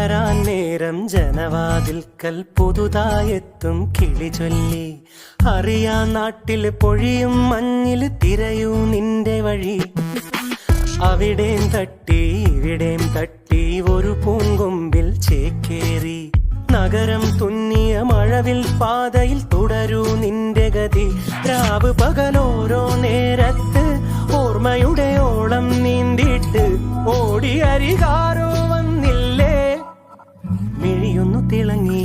പുലരാൻ നേരം ജനവാതിൽക്കൽ പുതുതായെത്തും കിളി ചൊല്ലി. അറിയാ നാട്ടിൽ പൊഴിയും മഞ്ഞിൽ തിരയൂ നിന്റെ വഴി. അവിടേം തട്ടി ഇവിടേം തട്ടി ഒരു പൂങ്കൊമ്പിൽ ചേക്കേറി. നഗരം തുന്നിയ മഴവിൽ പാതയിൽ തുടരൂ നിന്റെ ഗതി. രാവ് പകലോരോ നേരത്ത് ഓർമ്മയുടെ ഓളം നീന്തിയിട്ട് ഓടി അരികാരോ വന്നില്ലേ. മിഴിയൊന്നു തിളങ്ങി